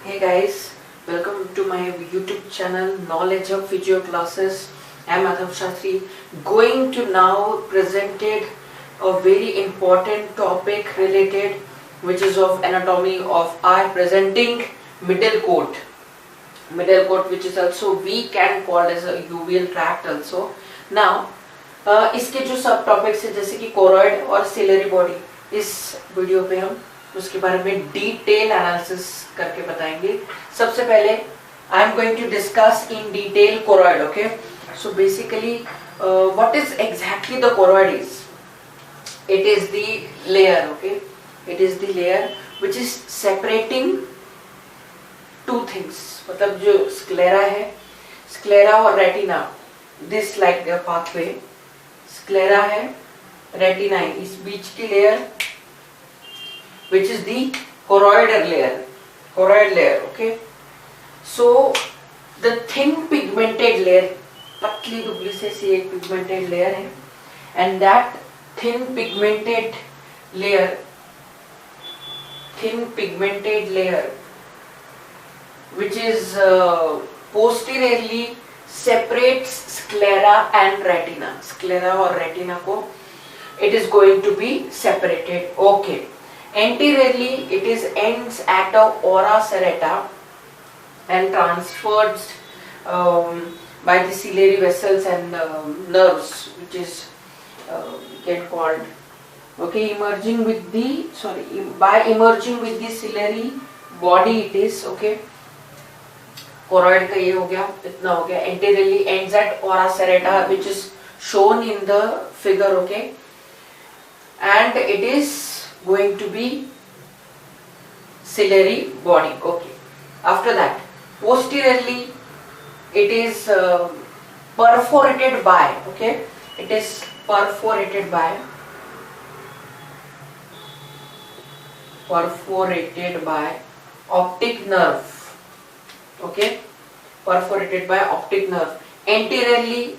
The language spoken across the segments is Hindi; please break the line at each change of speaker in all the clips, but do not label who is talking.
Hey guys, welcome to my YouTube channel Knowledge of Physio Classes. I am Madhav Shastri, going to now presented a very important topic related, which is of anatomy of eye, presenting middle coat. Middle coat, which is also we can call as a uveal tract also. Now, इसके जो सब टॉपिक्स है जैसे कि कोरॉइड और सिलरी बॉडी, इस वीडियो पे हम उसके बारे में डिटेल एनालिसिस करके बताएंगे. सबसे पहले I am going to discuss in detail choroid. Okay, so basically what is exactly the choroid is. It is the layer. Okay, it is the layer which is separating two things. मतलब जो स्क्लेरा है, स्क्लेरा और retina, this like pathway. Sclera है, रेटिना है, इस बीच की layer which is the choroidal layer. Choroid layer. Okay, so the thin pigmented layer, पतली दुबली से सी एक pigmented layer है, and that thin pigmented layer which is posteriorly separates sclera and retina. Sclera और retina को it is going to be separated. Okay. Anteriorly, it is ends at the ora serrata and transferred by the ciliary vessels and nerves, which is get called. Okay, by emerging with the ciliary body, it is okay. Choroid का ये हो गया, इतना हो गया. Anteriorly ends at ora serrata, which is shown in the figure. Okay, and it is going to be ciliary body. Okay, after that posteriorly it is perforated by, okay, it is perforated by optic nerve. Okay, perforated by optic nerve. Anteriorly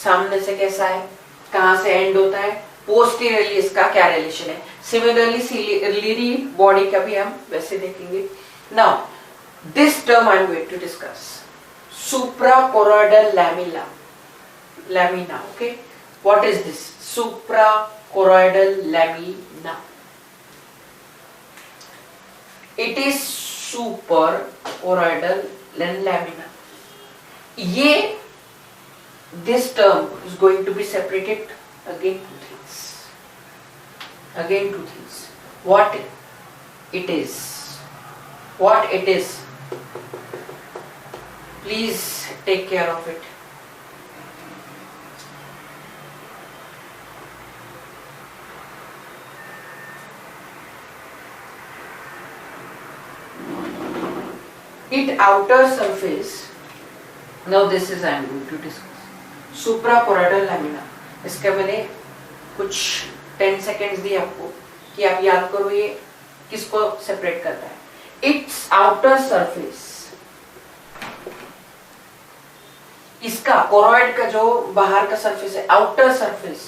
सामने से कैसा है, कहाँ से एंड होता है, पोस्टीरियरली इसका क्या रिलेशन है. सिमिलरली सिलियरी बॉडी का भी हम वैसे देखेंगे. Now this term I am going to discuss, suprachoroidal lamina. Okay, what is this suprachoroidal lamina? It is suprachoroidal lamina. ये this term is going to be separated again two things. What it is, please take care of it. It outer surface. Now this is I am going to discuss suprachoroidal lamina. इसका मैंने कुछ 10 सेकेंड्स दिए आपको कि आप याद करो ये किसको सेपरेट करता है. इट्स आउटर सरफेस, इसका कोरॉइड का जो बाहर का सरफेस है, outer surface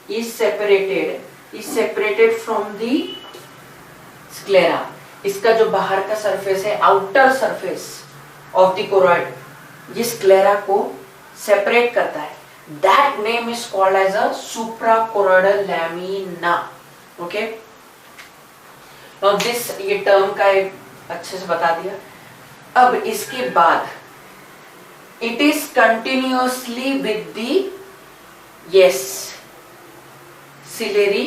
is separated from the sclera. इसका जो बाहर का सरफेस है, outer surface of the choroid, ये स्क्लेरा को सेपरेट करता है. That name is called as a suprachoroidal lamina. Okay, now this, ये टर्म का एक अच्छे से बता दिया. अब इसके बाद it is continuously with the ciliary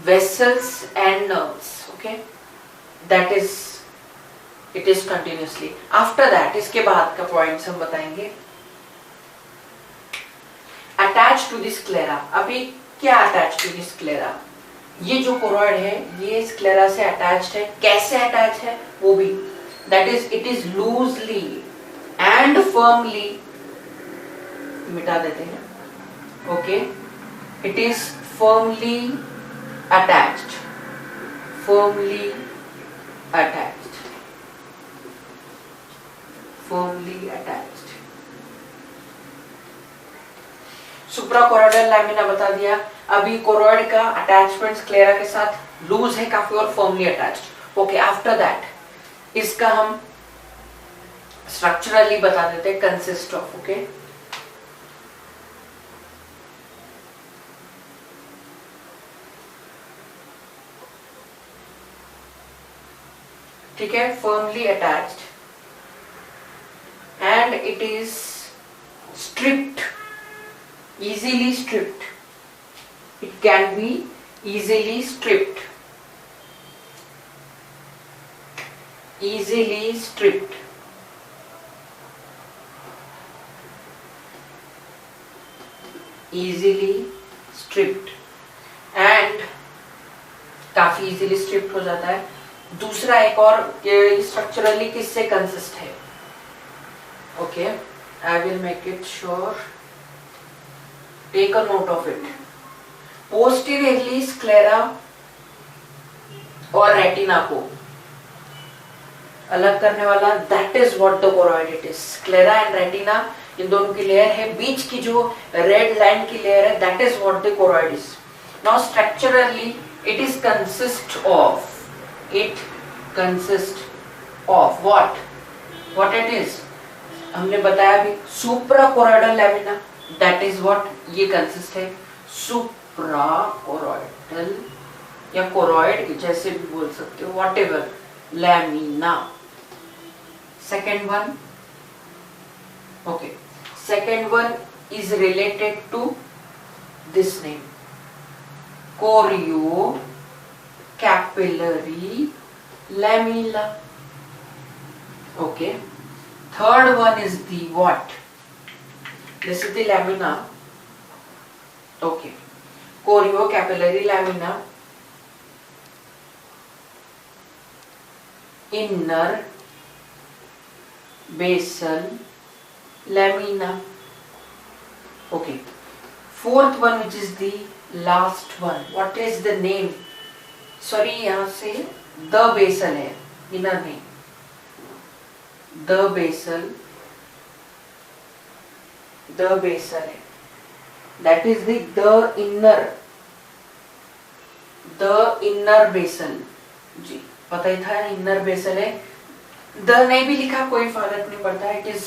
vessels and nerves. Okay, that is it is continuously. After that, इसके बाद का पॉइंट्स हम बताएंगे. Attached to the sclera. अभी क्या attached to the sclera? ये जो कोरॉइड है ये स्क्लेरा से अटैच्ड है. कैसे अटैच है वो भी, that is it is loosely and firmly, मिटा देते हैं. Okay, it is firmly attached. Suprachoroidal lamina बता दिया। अभी कोरॉइड का अटैचमेंट स्क्लेरा के साथ लूज है काफी और firmly attached. Okay, after that इसका हम स्ट्रक्चरली बता देते हैं, कंसिस्ट ऑफ। ओके, ठीक है, firmly attached and it is stripped, easily stripped. It can be easily stripped, easily stripped. Easily stripped and काफी easily stripped हो जाता है। दूसरा एक और स्ट्रक्चरली किससे कंसिस्ट है? Okay, I will make it sure. Take a note of it. Posteriorly sclera और रेटिना को अलग करने वाला, that is what the choroid it is. Sclera and retina इन दोनों की लेयर है, बीच की जो रेड लाइन की लेयर है, that is what the choroid is. Now structurally it is consist of. It consists of what? What it is? हमने बताया अभी suprachoroidal lamina, that is what ये कंसिस्ट है। सुप्राकोरॉइडल या कोरॉइड जैसे भी बोल सकते हो, whatever, lamina. Second one, okay, second one is related to this name, chorio capillary lamina. Okay, third one is the what? This is the lamina. Okay, choriocapillary lamina, inner basal lamina. Okay, fourth one which is the last one. What is the name? Sorry, यहाँ से the basal है, inner नहीं, the basal है, that is the inner basal जी, पता ही था inner basal है। the नहीं भी लिखा कोई फर्क नहीं पड़ता, it is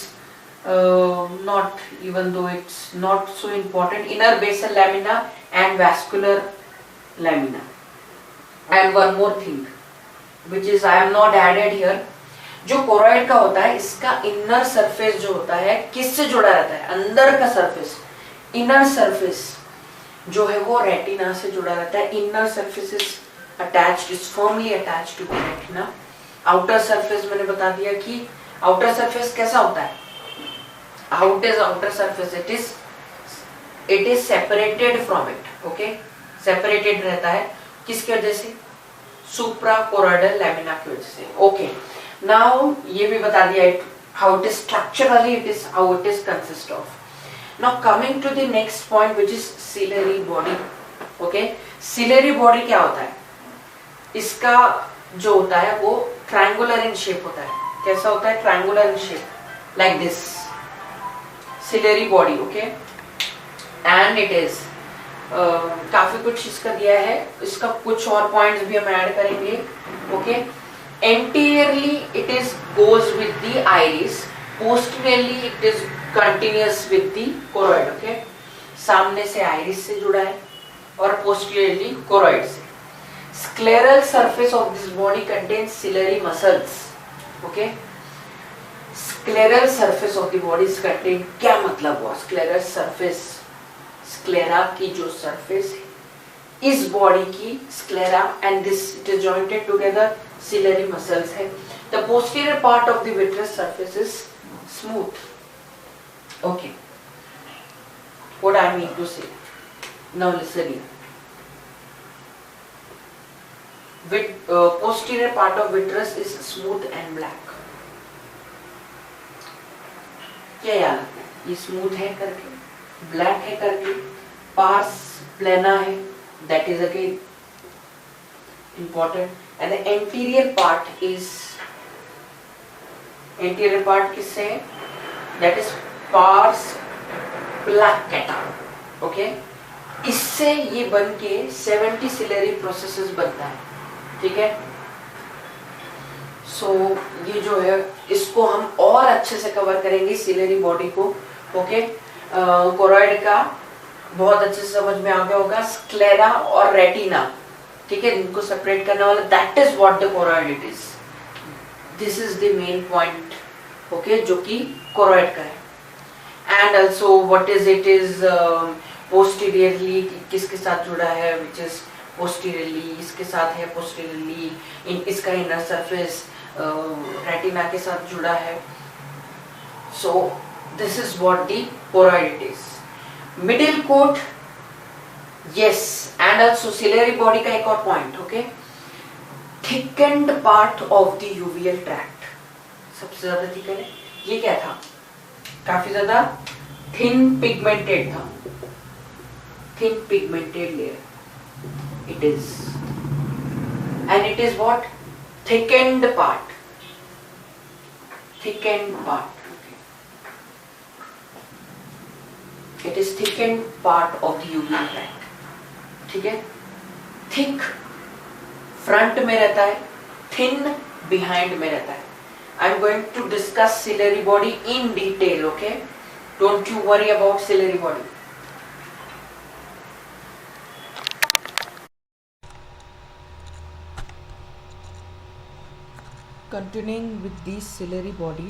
not, even though it's not so important, inner basal lamina and vascular lamina. And one more thing which is I am not added here, जो कोरॉइड का होता है इसका इनर सरफेस जो होता है किससे जुड़ा रहता है? अंदर का सरफेस, इनर सरफेस जो है वो रेटिना से जुड़ा रहता है। Inner surface is attached, is firmly attached to the retina. Outer surface मैंने बता दिया कि आउटर सरफेस कैसा होता है। Outer surface it is separated from it. Okay, separated रहता है किसकी वजह से? सुप्राकोरॉइडल लैमिना की वजह से। ओके, नाउ ये भी बता दिया it how it is structurally, it is how it is consist of. Now coming to the next point which is ciliary body. Okay, ciliary body क्या होता है? इसका जो होता है वो triangular in shape होता है। कैसा होता है? Triangular in shape, like this ciliary body. Okay, and it is काफी कुछ इसका दिया है, इसका कुछ और पॉइंट्स भी हम ऐड करेंगे। Okay, anteriorly it is goes with the iris, posteriorly it is continuous with the choroid. Okay, सामने से iris से जुड़ा है और posteriorly choroid से। Scleral surface of this body contains ciliary muscles. Okay, scleral surface of the body is contained, क्या मतलब हुआ? scleral surface, sclera की जो surface है इस बॉडी की, sclera and this it is jointed together, ciliary muscles है। The posterior part of the vitreous surface is smooth. Okay, what I mean to say, now listen here. Posterior part of vitreous is smooth and black. क्या याद आता है? ये smooth है करके, black है करके, pars plana है, that is again important. And the anterior part किससे है? That is pars placcata. Okay, इससे ये बन के 70 सिलेरी प्रोसेसेस बनता है, ठीक है। सो ये जो है इसको हम और अच्छे से कवर करेंगे सिलेरी बॉडी को, ओके। कोरॉइड का बहुत अच्छे से समझ में आ गया होगा, स्क्लेरा और रेटिना, ठीक है, इनको सेपरेट करने वाला, that is what the choroid it is, this is the main point, okay, जो कि कोरॉइड का है। And also what is it is posteriorly किसके साथ जुड़ा है, विच इज पोस्टीरियरली, इसके साथ है पोस्टीरियरली, इसका इनर सरफेस रेटिना के साथ जुड़ा है। So this is what the choroid it is. Middle coat, yes, and also ciliary body का एक और point, okay, thickened part of the uveal tract, सबसे ज्यादा थिकन है। ये क्या था, काफी ज्यादा थिन पिगमेंटेड था, thin pigmented layer it is, and it is what, thickened part, thickened part, okay. It is thickened part of the uveal tract, ठीक है। thick front में रहता है, thin behind में रहता है। I am going to discuss ciliary body in detail, okay, don't you worry about ciliary body। Continuing with the ciliary body,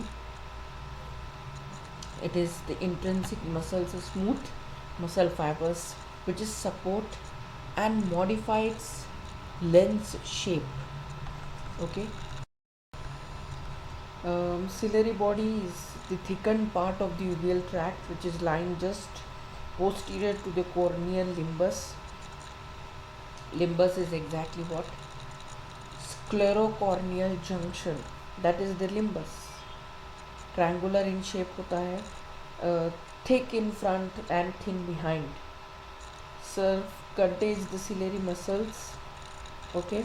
it is the intrinsic muscles, smooth muscle fibers which is support and modify its lens shape, okay. Ciliary body is the thickened part of the uveal tract which is lying just posterior to the corneal limbus. Limbus is exactly what, sclerocorneal junction, that is the limbus, triangular in shape होता है, thick in front and thin behind, contains the ciliary muscles, okay,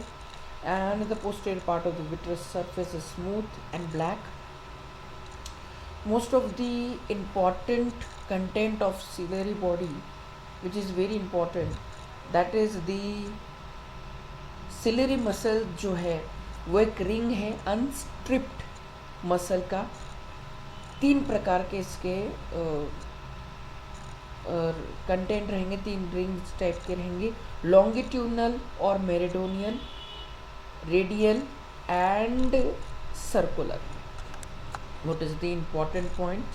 and the posterior part of the vitreous surface is smooth and black. Most of the important content of ciliary body, which is very important, that is the ciliary muscle जो है वो एक रिंग है अनस्ट्रिप्ड मसल का। 3 प्रकार के इसके कंटेंट रहेंगे, 3 रिंग्स टाइप के रहेंगे, लॉन्गिट्यूडनल और meridional, radial and circular. What is the important point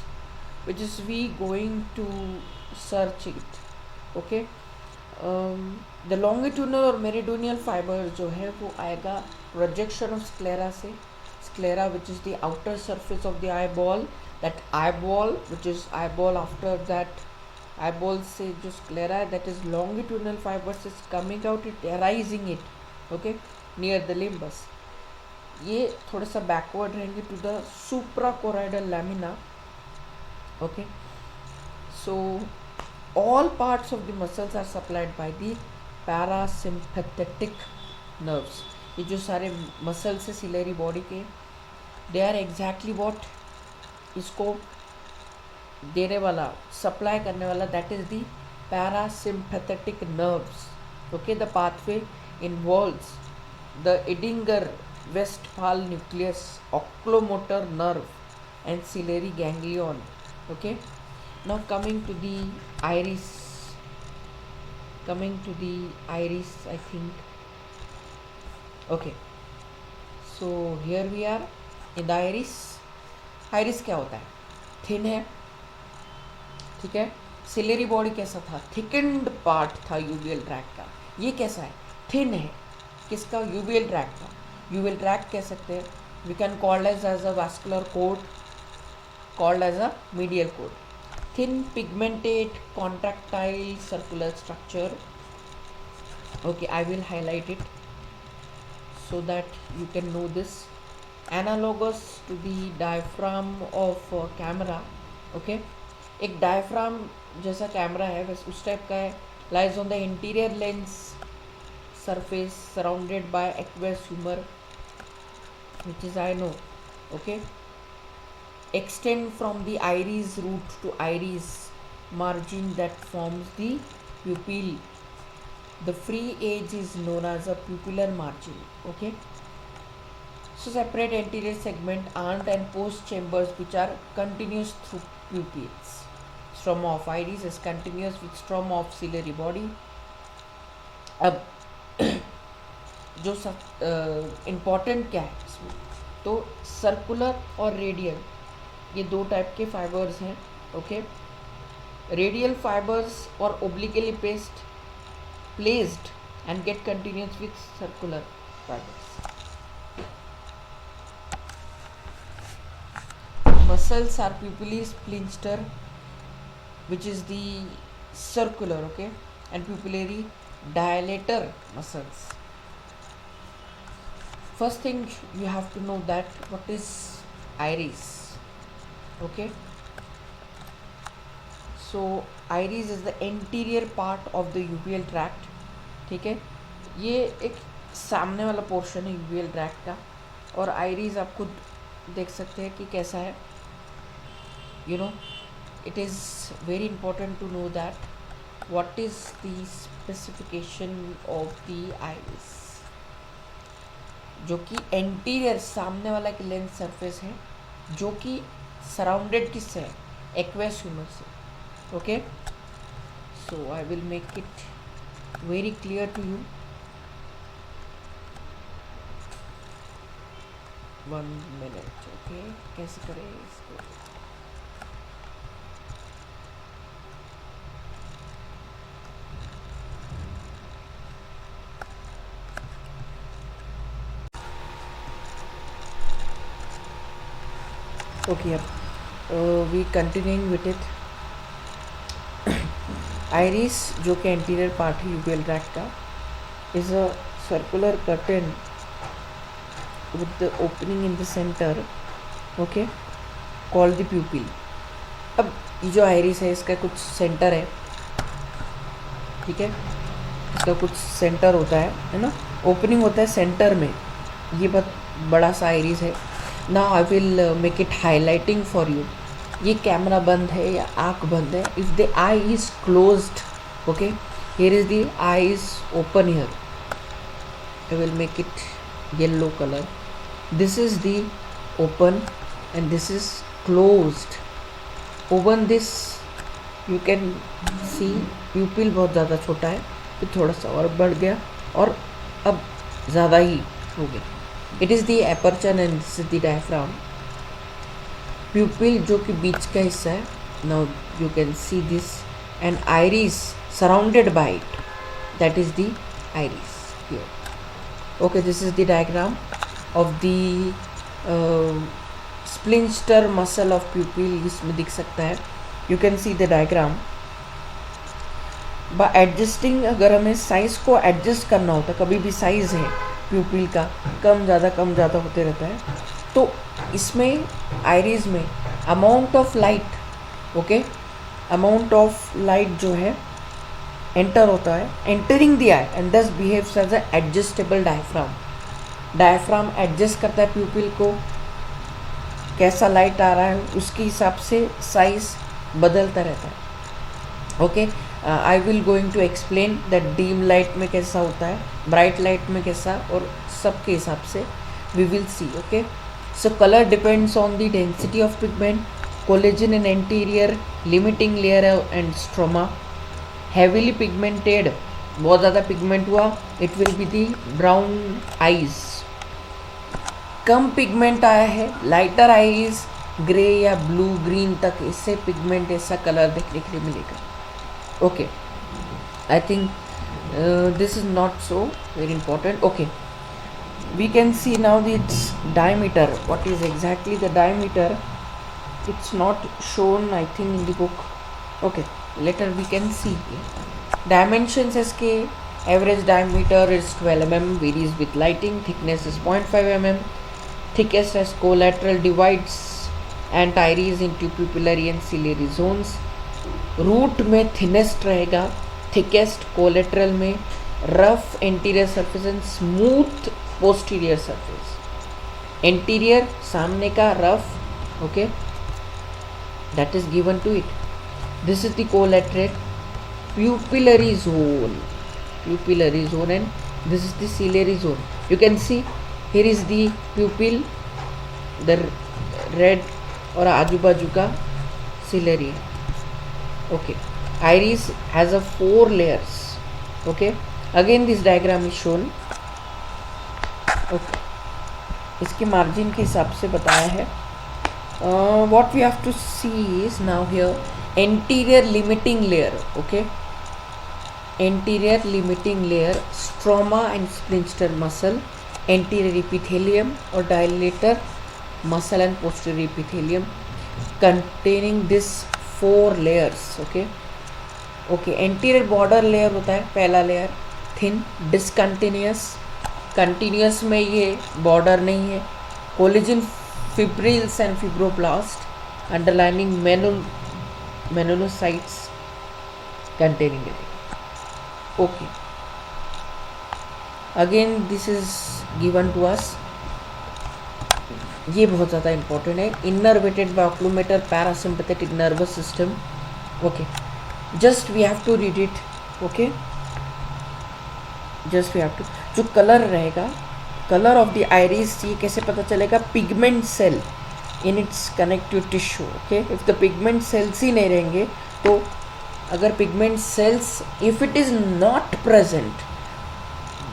which is we going to search it, okay. The longitudinal और मेरिडोनियल फाइबर जो है वो आएगा प्रोजेक्शन ऑफ स्क्लेरा से, sclera which is the outer surface of the eyeball, that eyeball which is eyeball, after that eyeball से जो स्क्लेरा है that is longitudinal fibres is coming out, it arising it, okay, near the limbus. ये थोड़ा सा बैकवर्ड रहेंगे to the suprachoroidal lamina, okay. So all parts of the muscles are supplied by the parasympathetic nerves। ये जो सारे muscles है सिलेरी बॉडी के, they are exactly what, इसको देने वाला, सप्लाई करने वाला, that is the parasympathetic nerves, okay। the pathway involves the Edinger-Westphal nucleus, oculomotor nerve and ciliary ganglion, okay। Now coming to the iris, I think, okay, so here we are in the iris। iris क्या होता है, थिन है, ठीक है। सिलेरी बॉडी कैसा था, थिकेंड पार्ट था यूवियल ट्रैक्ट का, ये कैसा है, थिन है, किसका, यूवियल ट्रैक्ट का। यूवियल ट्रैक्ट कह सकते हैं, we can called as a vascular coat, called as a medial coat. Thin pigmented contractile circular structure, okay, I will highlight it so that you can know this, analogous to the diaphragm of camera, okay। एक diaphragm जैसा कैमरा है बस उस टाइप का है, lies on the interior lens surface surrounded by aqueous humor, which is I know, okay, extend from the iris root to iris margin that forms the pupil. The free edge is known as a pupillar margin. Okay. So separate anterior segment, aunt and post chambers which are continuous through pupils. Stroma of iris is continuous with stroma of ciliary body. अब जो इम्पॉर्टेंट क्या है इसमें, तो सर्कुलर और रेडियल ये दो टाइप के फाइबर्स हैं. ओके. रेडियल फाइबर्स और obliquely placed and get continuous with circular fibers. Muscles are pupillary sphincter, which is the circular, okay, and pupillary dilator muscles. First thing you have to know that what is iris. Okay. So iris is the anterior part of the uveal tract. ठीक है, ये एक सामने वाला पोर्शन है यूवियल ट्रैक्ट का. और आइरिस आप खुद देख सकते हैं कि कैसा है. You know it is very important to know that what is the specification of the iris, जो कि एंटीरियर सामने वाला एक लेंस सरफेस है जो कि सराउंडेड किससे है, एक्वेस ह्यूमर से. Okay. So I will make it very clear to you. One minute. Okay, कैसे करें इसको. Okay, we continuing with it. Iris जो कि एंटीरियर पार्ट है यूवियल ट्रैक्ट का is a circular curtain with the opening in the centre. Okay. Called the प्यूपिल. अब ये जो आइरिस है इसका कुछ सेंटर है. ठीक है, इसका कुछ सेंटर होता है ना, ओपनिंग होता है सेंटर में. ये बहुत बड़ा सा आइरिस है. Now I will make it highlighting for you. ये कैमरा बंद है या आँख बंद है. If the I is closed, okay, here is the I is open. Here I will make it yellow colour. This is the open and this is closed. Open this you can सी प्यूपिल बहुत ज़्यादा छोटा है, फिर थोड़ा सा और बढ़ गया और अब ज़्यादा ही हो गया. It is the aperture and this is the diaphragm. Pupil जो कि बीच का हिस्सा है. Now you can see this and iris surrounded by it, that is the iris here. Okay, this is the diagram of the sphincter muscle of pupil. इसमें दिख सकता है, you can see the diagram. By adjusting, अगर हमें साइज को एडजस्ट करना होता, कभी भी साइज है प्यूपिल का कम ज़्यादा होते रहता है, तो इसमें आइरिस में amount of light, okay, amount of light जो है एंटर होता है, entering the eye and thus behaves as a adjustable diaphragm. Diaphragm adjust करता है प्यूपिल को, कैसा लाइट आ रहा है उसके हिसाब से साइज बदलता रहता है. Okay. I will going to explain that dim light में कैसा होता है, ब्राइट लाइट में कैसा, और सबके हिसाब से we will see. Okay. So color depends on the density of pigment, collagen in anterior, limiting layer and stroma. Heavily pigmented, बहुत ज़्यादा पिगमेंट हुआ, it will be the brown eyes. Come pigment आया है, लाइटर आईज ग्रे या ब्लू ग्रीन तक, इससे पिगमेंट ऐसा कलर देखने के लिए मिलेगा. Okay. I think this is not so very important. Okay. We can see now its diameter. What is exactly the diameter? It's not shown, I think, in the book. Okay, later we can see. Dimensions SK, average diameter is 12 mm, varies with lighting. Thickness is 0.5 mm. Thickest as collateral divides anti-iris into pupillary and ciliary zones. Root में thinnest रहेगा, thickest collateral में, rough anterior surface and smooth posterior surface. Anterior सामने का rough, okay, that is given to it. This is the collaterate pupillary zone, and this is the ciliary zone. You can see here is the pupil, the red और आजू बाजू का ciliary. Okay, iris has a 4 layers. Okay, again this diagram is shown. Okay, इसकी मार्जिन के हिसाब से बताया है. What we have to see is now here anterior limiting layer. Okay, anterior limiting layer, stroma and sphincter muscle, anterior epithelium or dilator muscle and posterior epithelium containing this 4 layers. Okay, anterior border layer होता है पहला layer, thin, discontinuous, continuous में ये border नहीं है, collagen fibrils and fibroblast underlining melanocytes containing it. Okay, again this is given to us. ये बहुत ज़्यादा important है. Innervated by oculomotor parasympathetic nervous system. Okay, just we have to read it. Okay, just we have to. जो कलर रहेगा, कलर ऑफ द आइरिस, ये कैसे पता चलेगा? Pigment cell in its connective tissue. Okay, if the pigment cells ही नहीं रहेंगे तो अगर pigment cells if it is not present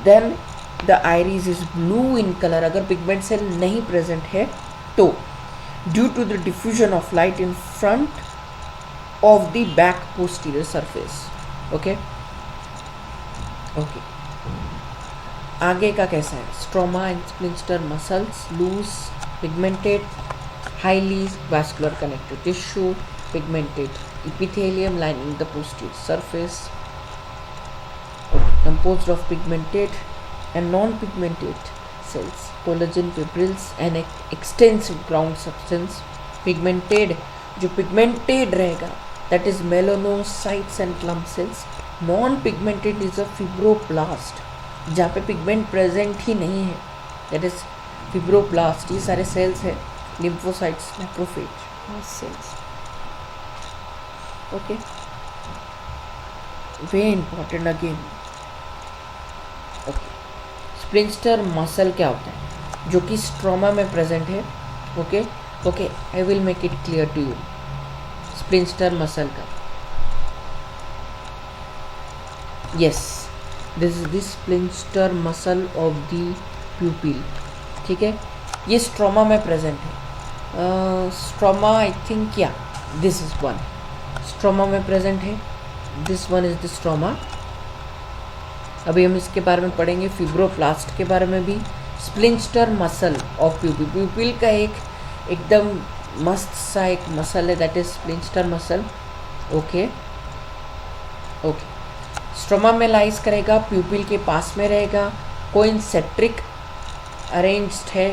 then the iris is blue in colour. अगर पिगमेंट सेल नहीं प्रेजेंट है तो due to the diffusion of light in front of the back posterior surface. Okay, आगे का कैसा है? Stroma and sphincter muscles, loose, pigmented, highly vascular connective tissue, pigmented epithelium lining the posterior surface, composed of pigmented and non-pigmented cells, collagen fibrils and extensive ground substance. Pigmented, जो pigmented रहेगा that is melanocytes and clump cells. Non-pigmented is a fibroblast, जहाँ पे पिगमेंट प्रेजेंट ही नहीं है, that is fibroblast. ये सारे सेल्स हैं, lymphocytes, macrophage cells. Okay, very important again. Okay, sphincter muscle क्या होता है? जो कि स्ट्रोमा में प्रेजेंट है. Okay, I will make it clear to you. Sphincter muscle का, yes, this is the sphincter muscle of the pupil. ठीक है, ये स्ट्रोमा में प्रेजेंट है. स्ट्रोमा आई थिंक या दिस इज वन स्ट्रोमा में प्रेजेंट है. This one is the stroma. अभी हम इसके बारे में पढ़ेंगे, फिब्रोप्लास्ट के बारे में भी. स्प्लिंटर मसल ऑफ प्यूपिल, प्यूपिल का एकदम मस्त सा एक मसल है, that is splinter muscle. Okay, stroma में लाइज करेगा, प्यूपिल के पास में रहेगा, कोइंसेंट्रिक अरेंज्ड है.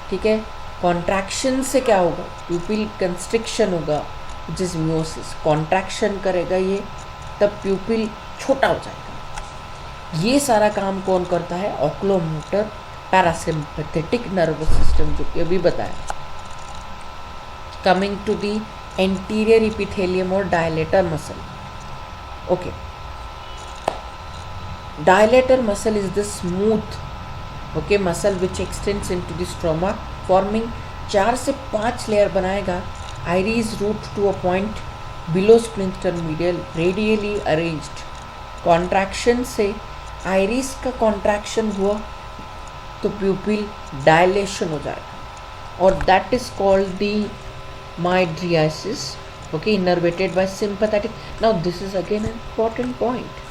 ठीक है, कॉन्ट्रैक्शन से क्या होगा? प्यूपिल कंस्ट्रिक्शन होगा, जिस म्योसिस. कॉन्ट्रैक्शन करेगा ये, तब प्यूपिल छोटा हो जाएगा. ये सारा काम कौन करता है? ऑक्यूलोमोटर पैरासिम्पैथेटिक नर्वस सिस्टम, जो कि अभी बताया. Coming to the anterior epithelium और dilator muscle. Okay, dilator muscle is the smooth muscle which extends into the stroma, forming 4 से 5 लेयर बनाएगा. Iris root to a point below sphincter medial, radially arranged. Contraction से iris का contraction हुआ तो pupil dilation हो जाएगा, और that is called the mydriasis. Okay, innervated by sympathetic. Now this is again an important point.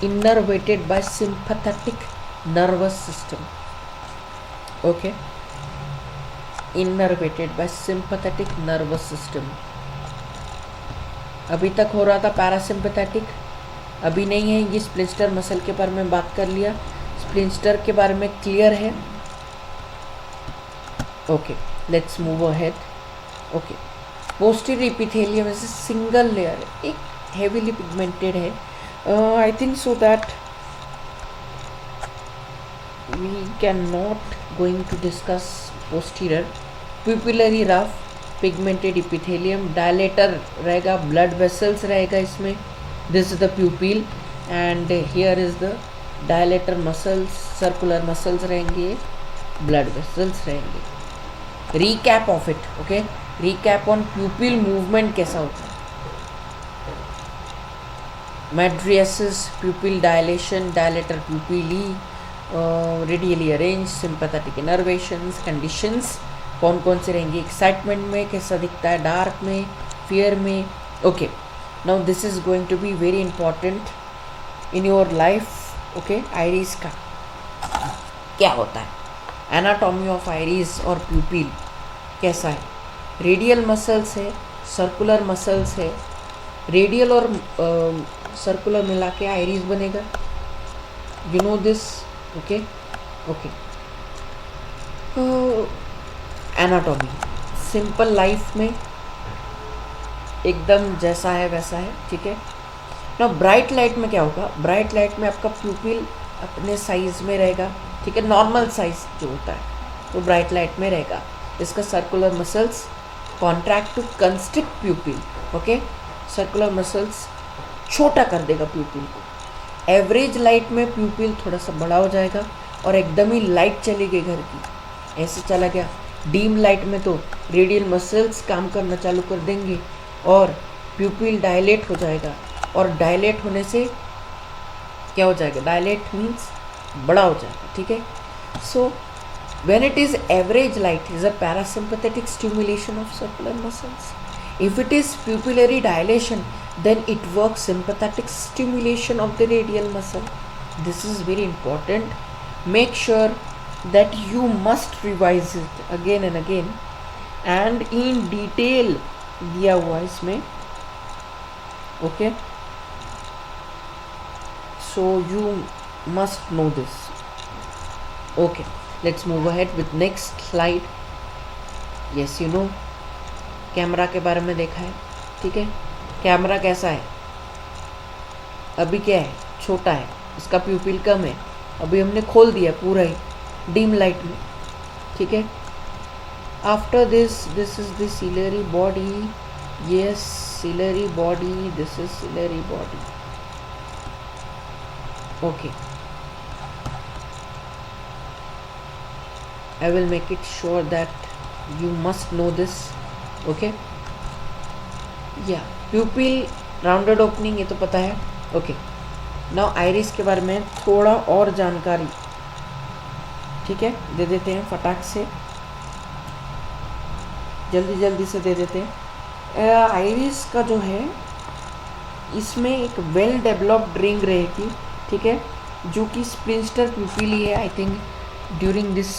Innervated by sympathetic nervous system. Okay, innervated bye sympathetic nervous system. अभी तक हो रहा था पैरासिम्पैथेटिक, अभी नहीं है. ये स्प्लिंटर मसल के बारे में बात कर लिया, स्प्लिंटर के बारे में क्लियर है. Okay, let's move ahead. Okay, posterior epithelium is single layer, एक हेवीली पिगमेंटेड है. I think so that we can not going to discuss posterior. Pupillary rough, pigmented epithelium, dilator रहेगा, ब्लड वेसल्स रहेगा इसमें, this is the pupil and here is the dilator muscles, circular muscles रहेंगे, ब्लड वेसल्स रहेंगे. Recap of it, okay, recap on pupil movement कैसा होता है. Mydriasis, pupil dilation, dilator pupilli, radially arranged, sympathetic innervations, conditions कौन कौन से रहेंगे. एक्साइटमेंट में कैसा दिखता है, डार्क में, फियर में. Okay, now this is going to be very important in your life. Okay, iris का क्या होता है, एनाटॉमी ऑफ आइरिस और प्यूपिल कैसा है. रेडियल मसल्स है, सर्कुलर मसल्स है. रेडियल और सर्कुलर मिला के आइरिस बनेगा. You know this. Okay okay. Anatomy simple life में एकदम जैसा है वैसा है, ठीक है ना. ब्राइट लाइट में क्या होगा, ब्राइट लाइट में आपका प्यूपिल अपने साइज में रहेगा, ठीक है, नॉर्मल साइज जो होता है वो ब्राइट लाइट में रहेगा. इसका circular muscles contract to constrict pupil. Okay, circular muscles छोटा कर देगा प्यूपिल को. एवरेज लाइट में प्यूपिल थोड़ा सा बड़ा हो जाएगा और एकदम ही लाइट चली गई घर की, ऐसे चला गया. डीम लाइट में तो रेडियल मसल्स काम करना चालू कर देंगे और प्यूपिल डायलेट हो जाएगा. और डायलेट होने से क्या हो जाएगा, डायलेट मीन्स बड़ा हो जाएगा, ठीक है. So when it is average light is a parasympathetic stimulation of circular muscles. If it is pupillary dilation, then it works sympathetic stimulation of the radial muscle. This is very important. Make sure that you must revise it again and again and in detail दिया हुआ इसमें. Okay, so you must know this. Okay, let's move ahead with next slide. Yes, you know, camera के बारे में देखा है, ठीक है. कैमरा कैसा है, अभी क्या है, छोटा है, इसका प्यूपिल कम है. अभी हमने खोल दिया पूरा ही डिम लाइट में, ठीक है. After this is the ciliary body. Yes, ciliary body, this is ciliary body. Okay, I will make it sure that you must know this. Okay, या प्यूपिल राउंडेड ओपनिंग ये तो पता है. ओके, नाउ आइरिस के बारे में थोड़ा और जानकारी, ठीक है, दे देते हैं फटाक से, जल्दी से दे देते हैं. आइरिस का जो है इसमें एक वेल डेवलप्ड रिंग रहेगी, ठीक है, जो कि स्प्लिंस्टर प्यूपिल है. I think during this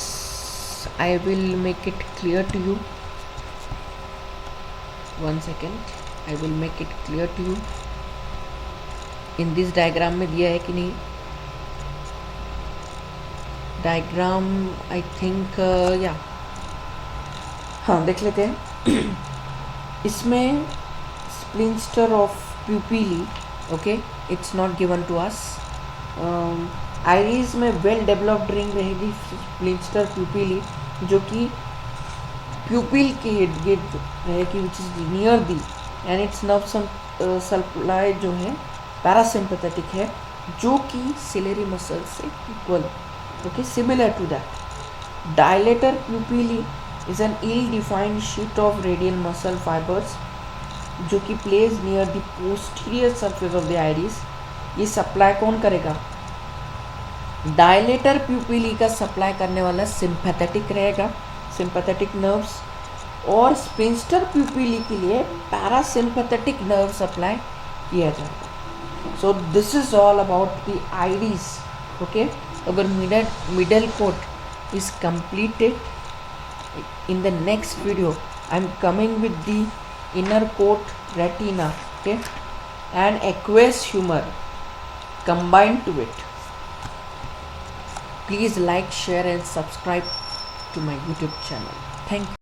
I will make it clear to you. One second, I will make it clear to you. In this diagram में दिया है कि नहीं, डायग्राम आई थिंक या हाँ देख लेते हैं. इसमें sphincter of pupillae, okay, it's not given to us. Iris में वेल डेवलप्ड रिंग रहेगी स्प्लिंस्टर प्यूपिली, जो कि प्यूपिल के इर्द गिर्द रहेगी, which is near the, and its nerve supply जो है पैरासिम्पैथेटिक है, जो कि सिलेरी मसल से equal. Okay, similar to that dilator pupillae is an ill defined sheet of radial muscle fibres जो कि place near the posterior surface of the iris. ये सप्लाई कौन करेगा, डायलेटर प्यूपिली का सप्लाई करने वाला सिंपैथेटिक रहेगा, सिंपैथेटिक नर्व्स, और स्प्लिंस्टर प्यूपिली के लिए पैरासिम्पैथेटिक नर्व सप्लाई किया जाएगा. So this is all about the iris. Okay, अगर middle coat is completed, in the next video I am coming with the inner coat retina, okay, and aqueous humor combined to it. Please like, share and subscribe to my YouTube channel. Thank you.